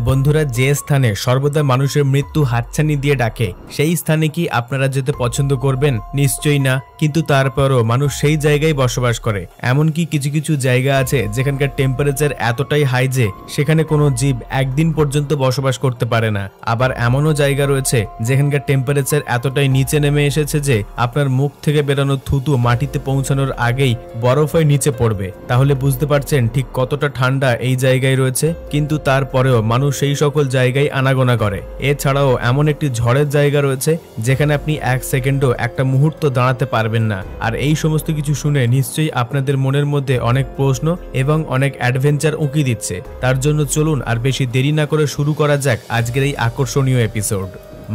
বন্ধুরা, যে স্থানে সর্বদা মানুষের মৃত্যু হাতছানি দিয়ে ডাকে সেই স্থানে কি আপনারা যেতে পছন্দ করবেন? নিশ্চয়ই না। কিন্তু তারপরও মানুষ সেই জায়গায় বসবাস করে। এমনকি কিছু কিছু জায়গা আছে যেখানকার টেম্পারেচার এতটাই হাই যে সেখানে কোনো জীব একদিন পর্যন্ত বসবাস করতে পারে না। আবার এমনও জায়গা রয়েছে যেখানকার টেম্পারেচার এতটাই নিচে নেমে এসেছে যে আপনার মুখ থেকে বেরোনো থুতু মাটিতে পৌঁছানোর আগেই বরফ হয়ে নিচে পড়বে। তাহলে বুঝতে পারছেন ঠিক কতটা ঠান্ডা এই জায়গায় রয়েছে। কিন্তু তারপরেও মানুষ সেই সকল জায়গায় আনাগোনা করে। এছাড়াও এমন একটি ঝড়ের জায়গা রয়েছে যেখানে আপনি এক সেকেন্ডও একটা মুহূর্ত দাঁড়াতে পারবেন না। আর এই সমস্ত কিছু শুনে নিশ্চয়ই আপনাদের মনের মধ্যে অনেক প্রশ্ন এবং অনেক অ্যাডভেঞ্চার উঁকি দিচ্ছে। তার জন্য চলুন আর বেশি দেরি না করে শুরু করা যাক আজকের এই আকর্ষণীয় এপিসোড।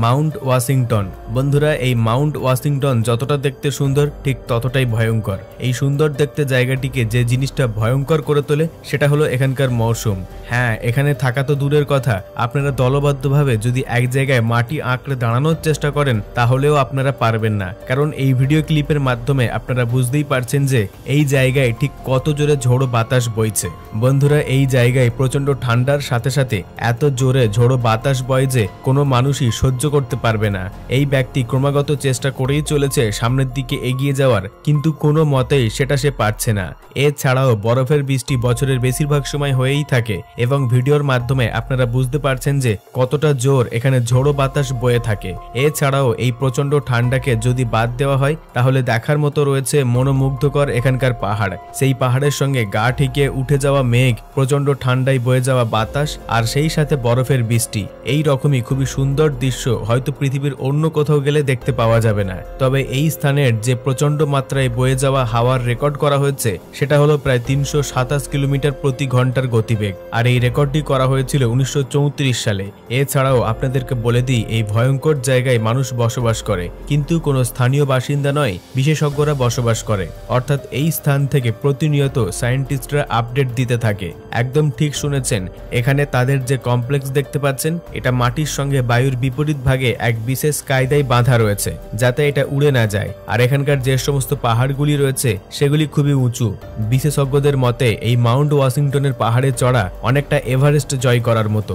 Mount Washington. বন্ধুরা, এই মাউন্ট ওয়াশিংটন যতটা দেখতে সুন্দর ঠিক ততটাই ভয়ঙ্কর। এই সুন্দর দেখতে জায়গাটিকে যে জিনিসটা ভয়ঙ্কর করে তোলে সেটা হলো এখানকার মৌসুম। হ্যাঁ, এখানে থাকা তো দূরের কথা, আপনারা দলবদ্ধভাবে যদি এক জায়গায় মাটি আঁকড়ে দাঁড়ানোর চেষ্টা করেন তাহলেও আপনারা পারবেন না। কারণ এই ভিডিও ক্লিপের মাধ্যমে আপনারা বুঝতেই পারছেন যে এই জায়গায় ঠিক কত জোরে ঝোড়ো বাতাস বইছে। বন্ধুরা, এই জায়গায় প্রচন্ড ঠান্ডার সাথে সাথে এত জোরে ঝোড়ো বাতাস বয় যে কোনো মানুষই সহ্য করতে পারবে না। এই ব্যক্তি ক্রমাগত চেষ্টা করেই চলেছে সামনের দিকে এগিয়ে যাওয়ার, কিন্তু কোনো মতেই সেটা সে পারছে না। এছাড়াও বরফের বৃষ্টি বছরের বেশিরভাগ সময় হয়েই থাকে এবং ভিডিওর মাধ্যমে আপনারা বুঝতে পারছেন যে কতটা জোর এখানে ঝোড়ো বাতাস বয়ে থাকে। এছাড়াও এই প্রচন্ড ঠান্ডাকে যদি বাদ দেওয়া হয় তাহলে দেখার মতো রয়েছে মনোমুগ্ধকর এখানকার পাহাড়। সেই পাহাড়ের সঙ্গে গা ঠিকে উঠে যাওয়া মেঘ, প্রচন্ড ঠান্ডায় বয়ে যাওয়া বাতাস আর সেই সাথে বরফের বৃষ্টি। এই রকমই খুবই সুন্দর দৃশ্য হয়তো পৃথিবীর অন্য কোথাও গেলে দেখতে পাওয়া যাবে না। তবে এই স্থানের যে প্রচন্ড মাত্রায় বয়ে যাওয়া হাওয়ার রেকর্ড করা হয়েছে সেটা হলো প্রায় 327 কিলোমিটার প্রতি ঘন্টার গতিবেগ। আর এই রেকর্ডটি করা হয়েছিল 1934 সালে। এছাড়াও আপনাদেরকে বলে দিই, এই ভয়ঙ্কর জায়গায় মানুষ বসবাস করে, কিন্তু কোনো স্থানীয় বাসিন্দা নয়, বিশেষজ্ঞরা বসবাস করে। অর্থাৎ এই স্থান থেকে প্রতিনিয়ত সায়েন্টিস্টরা আপডেট দিতে থাকে। একদম ঠিক শুনেছেন, এখানে তাদের যে কমপ্লেক্স দেখতে পাচ্ছেন এটা মাটির সঙ্গে বায়ুর বিপরীত ভাগে এক বিশেষ কায়দায় বাঁধা রয়েছে যাতে এটা উড়ে না যায়। আর এখানকার যে সমস্ত পাহাড়গুলি রয়েছে সেগুলি খুবই উঁচু। বিশেষজ্ঞদের মতে এই মাউন্ট ওয়াশিংটনের পাহাড়ে চড়া অনেকটা এভারেস্ট জয় করার মতো।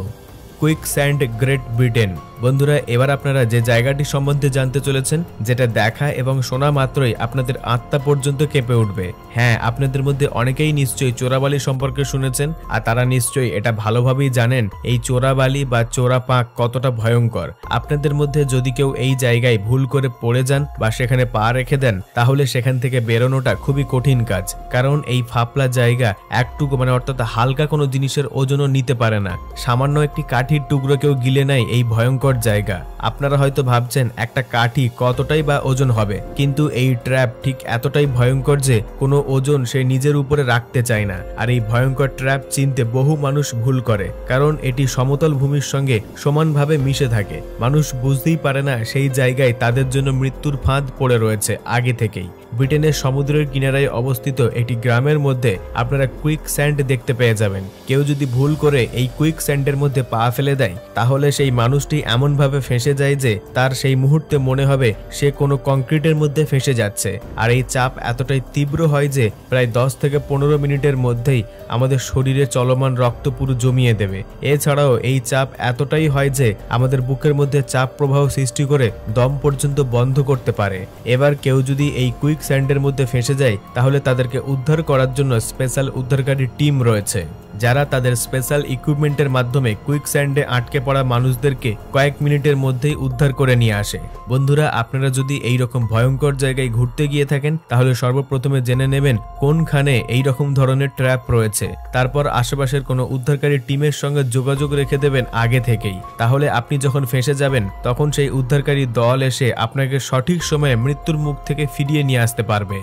Quicksand, great Britain. বন্ধুরা, এবার আপনারা যে জায়গাটি সম্বন্ধে জানতে চলেছেন যেটা দেখা এবং শোনা মাত্রই আপনাদের আত্মা পর্যন্ত কেঁপে উঠবে। হ্যাঁ, আপনাদের মধ্যে অনেকেই নিশ্চয়ই চোরাবালি সম্পর্কে শুনেছেন আর তারা নিশ্চয়ই এটা ভালোভাবেই জানেন এই চোরাবালি বা চোরাপাঁক কতটা ভয়ঙ্কর। আপনাদের মধ্যে যদি কেউ এই জায়গায় ভুল করে পড়ে যান বা সেখানে পা রেখে দেন তাহলে সেখান থেকে বেরোনোটা খুবই কঠিন কাজ। কারণ এই ফাপলা জায়গা একটুকু অর্থাৎ হালকা কোনো জিনিসের ওজনও নিতে পারে না। সামান্য একটি কাঠির টুকরো কেউ গিলে নেয় এই ভয়ঙ্কর জায়গা। আপনারা হয়তো ভাবছেন একটা কাঠি কতটাই বা ওজন হবে, কিন্তু এই ট্র্যাপ ঠিক এতটাই ভয়ঙ্কর যে কোনো ওজন সে নিজের উপরে রাখতে চায় না। আর এই ভয়ঙ্কর ট্র্যাপ চিনতে বহু মানুষ ভুল করে, কারণ এটি সমতল ভূমির সঙ্গে সমানভাবে মিশে থাকে। মানুষ বুঝতেই পারে না সেই জায়গায় তাদের জন্য মৃত্যুর ফাঁদ পড়ে রয়েছে আগে থেকেই। ব্রিটেনের সমুদ্রের কিনারায় অবস্থিত একটি গ্রামের মধ্যে আপনারা কুইকস্যান্ড দেখতে পেয়ে যাবেন। কেউ যদি ভুল করে এই কুইকস্যান্ডের মধ্যে পা ফেলে দেয় তাহলে সেই মানুষটি এমনভাবে ফেঁসে যায় যে তার সেই মুহূর্তে মনে হবে সে কোনো কংক্রিটের মধ্যে ফেঁসে যাচ্ছে। আর এই চাপ এতটাই তীব্র হয় যে প্রায় 10 থেকে 15 মিনিটের মধ্যেই আমাদের শরীরে চলমান রক্ত পুরো জমিয়ে দেবে। এছাড়াও এই চাপ এতটাই হয় যে আমাদের বুকের মধ্যে চাপ প্রবাহ সৃষ্টি করে দম পর্যন্ত বন্ধ করতে পারে। এবার কেউ যদি এই কুইকস্যান্ডের মধ্যে ফেঁসে যায় তাহলে তাদেরকে উদ্ধার করার জন্য স্পেশাল উদ্ধারকারী টিম রয়েছে যারা তাদের স্পেশাল ইকুইপমেন্টের মাধ্যমে কুইকস্যান্ডে আটকে পড়া মানুষদেরকে কয়েক মিনিটের মধ্যেই উদ্ধার করে নিয়ে আসে। বন্ধুরা, আপনারা যদি এই রকম ভয়ঙ্কর জায়গায় ঘুরতে গিয়ে থাকেন তাহলে সর্বপ্রথমে জেনে নেবেন কোনখানে এই রকম ধরনের ট্র্যাপ রয়েছে। তারপর আশেপাশের কোনো উদ্ধারকারী টিমের সঙ্গে যোগাযোগ রেখে দেবেন আগে থেকেই। তাহলে আপনি যখন ফেঁসে যাবেন তখন সেই উদ্ধারকারী দল এসে আপনাকে সঠিক সময়ে মৃত্যুর মুখ থেকে ফিরিয়ে নিয়ে আসতে পারবে।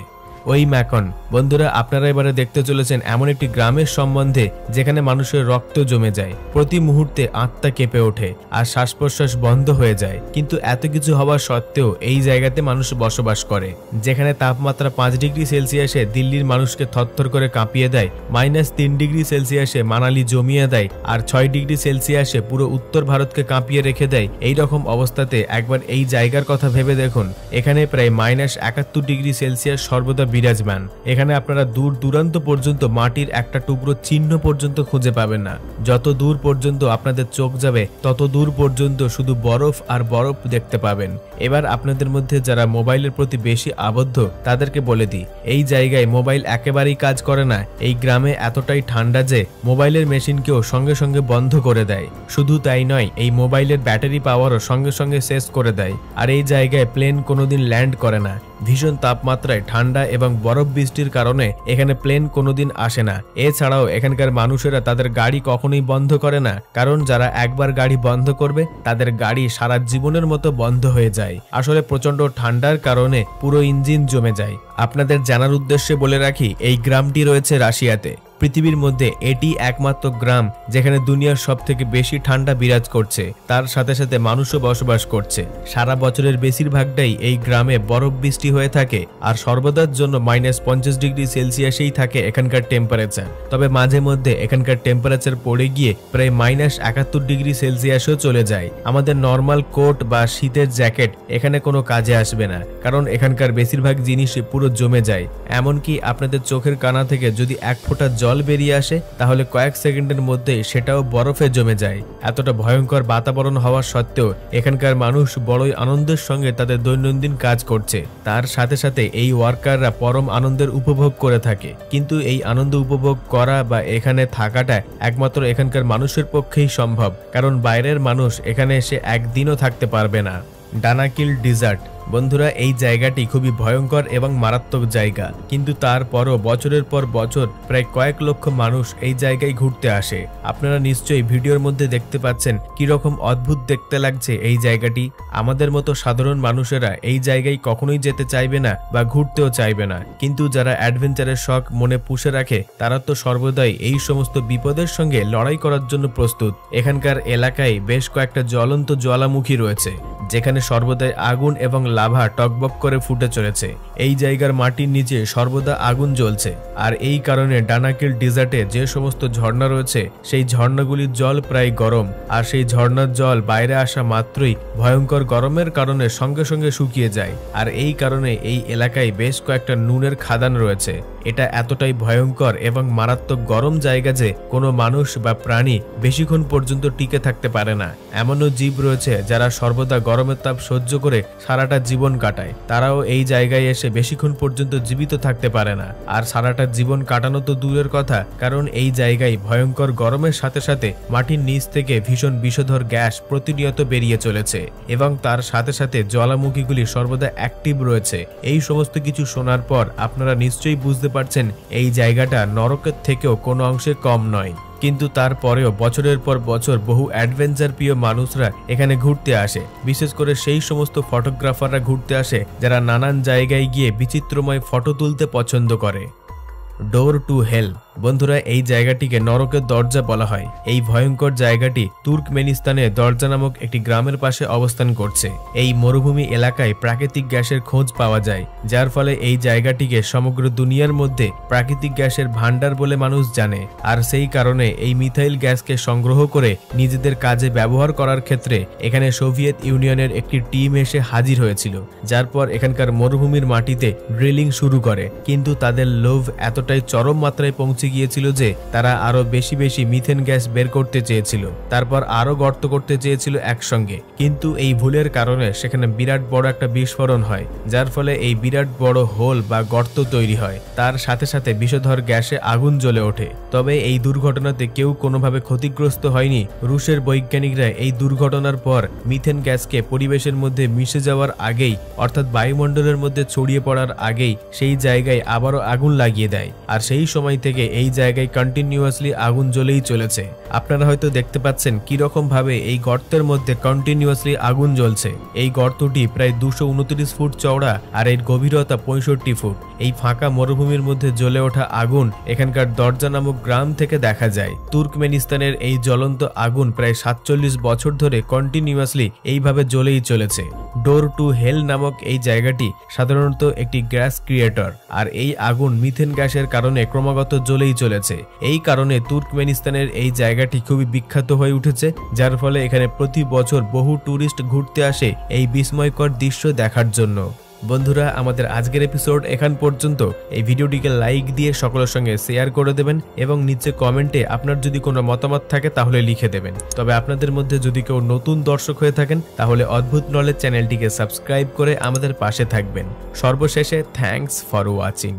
ওই ম্যাকন। বন্ধুরা, আপনারা এবারে দেখতে চলেছেন এমন একটি গ্রামের সম্বন্ধে যেখানে মানুষের রক্ত জমে যায়, প্রতি মুহূর্তে আত্মা কেঁপে ওঠে আর শ্বাস প্রশ্বাস বন্ধ হয়ে যায়। কিন্তু এত কিছু হওয়া সত্ত্বেও এই জায়গাতে মানুষ বসবাস করে, যেখানে তাপমাত্রা 5 ডিগ্রি সেলসিয়াসে দিল্লির মানুষকে থরথর করে কাঁপিয়ে দেয়, -3 ডিগ্রি সেলসিয়াসে মানালি জমিয়ে দেয়, আর 6 ডিগ্রি সেলসিয়াসে পুরো উত্তর ভারতকে কাঁপিয়ে রেখে দেয়। এই রকম অবস্থাতে একবার এই জায়গার কথা ভেবে দেখুন, এখানে প্রায় -71 ডিগ্রি সেলসিয়াস সর্বদা বিরাজমান। এখানে আপনারা দূর দূরান্ত পর্যন্ত মাটির একটা টুকরো চিহ্ন পর্যন্ত খুঁজে পাবেন না। যত দূর পর্যন্ত আপনাদের চোখ যাবে তত দূর পর্যন্ত শুধু বরফ আর বরফ দেখতে পাবেন। এবার আপনাদের মধ্যে যারা মোবাইলের প্রতি বেশি আবদ্ধ তাদেরকে বলে দিই, এই জায়গায় মোবাইল একেবারেই কাজ করে না। এই গ্রামে এতটাই ঠান্ডা যে মোবাইলের মেশিনকেও সঙ্গে সঙ্গে বন্ধ করে দেয়। শুধু তাই নয়, এই মোবাইলের ব্যাটারি পাওয়ারও সঙ্গে সঙ্গে শেষ করে দেয়। আর এই জায়গায় প্লেন কোনোদিন ল্যান্ড করে না। ভীষণ তাপমাত্রায়, ঠান্ডা এবং বরফ বৃষ্টির কারণে এখানে প্লেন কোনোদিন আসে না। এছাড়াও এখানকার মানুষেরা তাদের গাড়ি কখনোই বন্ধ করে না, কারণ যারা একবার গাড়ি বন্ধ করবে তাদের গাড়ি সারা জীবনের মতো বন্ধ হয়ে যায়। আসলে প্রচন্ড ঠান্ডার কারণে পুরো ইঞ্জিন জমে যায়। আপনাদের জানার উদ্দেশ্যে বলে রাখি, এই গ্রামটি রয়েছে রাশিয়াতে। পৃথিবীর মধ্যে এটি একমাত্র গ্রাম যেখানে দুনিয়ার সবথেকে বেশি ঠান্ডা বিরাজ করছে। তার সাথে সাথে মানুষও বসবাস করছে। সারা বছরের বেশিরভাগটাই এই গ্রামে বরফ বৃষ্টি হয়ে থাকে, আর সর্বদার জন্য -50 ডিগ্রি সেলসিয়াসেই থাকে এখানকার টেম্পারেচার। তবে মাঝে মধ্যে এখানকার টেম্পারেচার পড়ে গিয়ে প্রায় -71 ডিগ্রি সেলসিয়াসও চলে যায়। আমাদের নর্মাল কোট বা শীতের জ্যাকেট এখানে কোনো কাজে আসবে না, কারণ এখানকার বেশিরভাগ জিনিসই পুরো জমে যায়। এমনকি আপনাদের চোখের কানা থেকে যদি এক ফোঁটা জল বেরিয়ে আসে তাহলে কয়েক সেকেন্ডের মধ্যে সেটাও বরফে জমে যায়। এতটা ভয়ঙ্কর বাতাবরণ হওয়া সত্ত্বেও এখানকার মানুষ বড়ই আনন্দের সঙ্গে তাদের দৈনন্দিন কাজ করছে। তার সাথে সাথে এই ওয়ার্কাররা পরম আনন্দের উপভোগ করে থাকে। কিন্তু এই আনন্দ উপভোগ করা বা এখানে থাকাটা একমাত্র এখানকার মানুষের পক্ষেই সম্ভব, কারণ বাইরের মানুষ এখানে এসে একদিনও থাকতে পারবে না। Danakil desert. বন্ধুরা, এই জায়গাটি খুবই ভয়ঙ্কর এবং মারাত্মক জায়গা, কিন্তু তারপরও বছরের পর বছর প্রায় কয়েক লক্ষ মানুষ এই জায়গায় ঘুরতে আসে। আপনারা নিশ্চয়ই ভিডিওর মধ্যে দেখতে পাচ্ছেন কিরকম অদ্ভুত দেখতে লাগছে এই জায়গাটি। আমাদের মতো সাধারণ মানুষেরা এই জায়গায় কখনোই যেতে চাইবে না বা ঘুরতেও চাইবে না, কিন্তু যারা অ্যাডভেঞ্চারের শখ মনে পুষে রাখে তারা তো সর্বদাই এই সমস্ত বিপদের সঙ্গে লড়াই করার জন্য প্রস্তুত। এখানকার এলাকায় বেশ কয়েকটা জ্বলন্ত জ্বালামুখী রয়েছে, যেখানে সর্বদাই আগুন এবং লাভা টকবক করে ফুটে চলেছে। এই জায়গার মাটির নিচে সর্বদা আগুন জ্বলছে, আর এই কারণে ডানাকিল ডেজার্টে যে সমস্ত ঝর্ণা রয়েছে সেই ঝর্ণাগুলির জল প্রায় গরম, আর সেই ঝর্ণার জল বাইরে আসা মাত্রই ভয়ঙ্কর গরমের কারণে সঙ্গে সঙ্গে শুকিয়ে যায়। আর এই কারণে এই এলাকায় বেশ কয়েকটা নুনের খাদান রয়েছে। এটা এতটাই ভয়ঙ্কর এবং মারাত্মক গরম জায়গা যে কোনো মানুষ বা প্রাণী বেশিক্ষণ পর্যন্ত টিকে থাকতে পারে না। এমনও জীব রয়েছে যারা সর্বদা গরমের তাপ সহ্য করে সারাটা জীবন কাটায়। তারাও এই জায়গায় এসে বেশিক্ষণ পর্যন্ত জীবিত থাকতে পারে না। আর সারাটা জীবন কাটানো তো দূরের কথা, কারণ এই জায়গায় ভয়ঙ্কর গরমের সাথে সাথে মাটির নিচ থেকে ভীষণ বিষধর গ্যাস প্রতিনিয়ত বেরিয়ে চলেছে, এবং তার সাথে সাথে জ্বালামুখীগুলি সর্বদা অ্যাক্টিভ রয়েছে। এই সমস্ত কিছু শোনার পর আপনারা নিশ্চয়ই বুঝতে পারছেন এই জায়গাটা নরকের থেকেও কোনো অংশে কম নয়। কিন্তু তারপরেও বছরের পর বছর বহু অ্যাডভেঞ্চার প্রিয় মানুষরা এখানে ঘুরতে আসে। বিশেষ করে সেই সমস্ত ফটোগ্রাফাররা ঘুরতে আসে যারা নানান জায়গায় গিয়ে বিচিত্রময় ফটো তুলতে পছন্দ করে। Door to hell. বন্ধুরা, এই জায়গাটিকে নরকের দরজা বলা হয়। এই ভয়ঙ্কর জায়গাটি তুর্কমেনিস্তানে দরজা নামক একটি গ্রামের পাশে অবস্থান করছে। এই মরুভূমি এলাকায় প্রাকৃতিক গ্যাসের খোঁজ পাওয়া যায়, যার ফলে এই জায়গাটিকে সমগ্র দুনিয়ার মধ্যে প্রাকৃতিক গ্যাসের ভান্ডার বলে মানুষ জানে। আর সেই কারণে এই মিথাইল গ্যাসকে সংগ্রহ করে নিজেদের কাজে ব্যবহার করার ক্ষেত্রে এখানে সোভিয়েত ইউনিয়নের একটি টিম এসে হাজির হয়েছিল, যার পর এখানকার মরুভূমির মাটিতে ড্রিলিং শুরু করে। কিন্তু তাদের লোভ এতটাই চরম মাত্রায় পৌঁছে গিয়েছিল যে তারা আরো বেশি বেশি মিথেন গ্যাস বের করতে চেয়েছিল, তারপর আরো গর্ত করতে চেয়েছিল একসঙ্গে। কিন্তু এই ভুলের কারণে সেখানে বিরাট বড় একটা বিস্ফোরণ হয়, যার ফলে এই বিরাট বড় হোল বা গর্ত তৈরি হয়। তার সাথে সাথে বিষধর গ্যাসে আগুন জ্বলে ওঠে। তবে এই দুর্ঘটনাতে কেউ কোনোভাবে ক্ষতিগ্রস্ত হয়নি। রুশের বৈজ্ঞানিকরা এই দুর্ঘটনার পর মিথেন গ্যাসকে পরিবেশের মধ্যে মিশে যাওয়ার আগেই, অর্থাৎ বায়ুমণ্ডলের মধ্যে ছড়িয়ে পড়ার আগেই সেই জায়গায় আবারও আগুন লাগিয়ে দেয়। আর সেই সময় থেকে এই জায়গায় কন্টিনিউয়াসলি আগুন জ্বলেই চলেছে। আপনারা হয়তো দেখতে পাচ্ছেন কিরকম ভাবে এই গর্তের মধ্যে কন্টিনিউয়াসলি আগুন জ্বলছে। এই গর্তটি প্রায় 229 ফুট চওড়া আর এর গভীরতা 65 ফুট। এই ফাঁকা মরুভূমির মধ্যে জ্বলে ওঠা আগুন এখানকার দরজা নামক গ্রাম থেকে দেখা যায়। তুর্কমেনিস্তানের এই জ্বলন্ত আগুন প্রায় 47 বছর ধরে কন্টিনিউয়াসলি এইভাবে জ্বলেই চলেছে। ডোর টু হেল নামক এই জায়গাটি সাধারণত একটি গ্যাস ক্রিয়েটর, আর এই আগুন মিথেন গ্যাসের কারণে ক্রমাগত জ্বলেই চলেছে। এই কারণে তুর্কমেনিস্তানের এই জায়গাটি খুবই বিখ্যাত হয়ে উঠেছে, যার ফলে এখানে প্রতি বছর বহু টুরিস্ট ঘুরতে আসে এই বিস্ময়কর দৃশ্য দেখার জন্য। বন্ধুরা, আমাদের আজকের এপিসোড এখান পর্যন্ত। এই ভিডিওটিকে লাইক দিয়ে সকলের সঙ্গে শেয়ার করে দেবেন এবং নিচে কমেন্টে আপনার যদি কোনো মতামত থাকে তাহলে লিখে দেবেন। তবে আপনাদের মধ্যে যদি কেউ নতুন দর্শক হয়ে থাকেন তাহলে অদ্ভুত নলেজ চ্যানেলটিকে সাবস্ক্রাইব করে আমাদের পাশে থাকবেন। সর্বশেষে থ্যাঙ্কস ফর ওয়াচিং।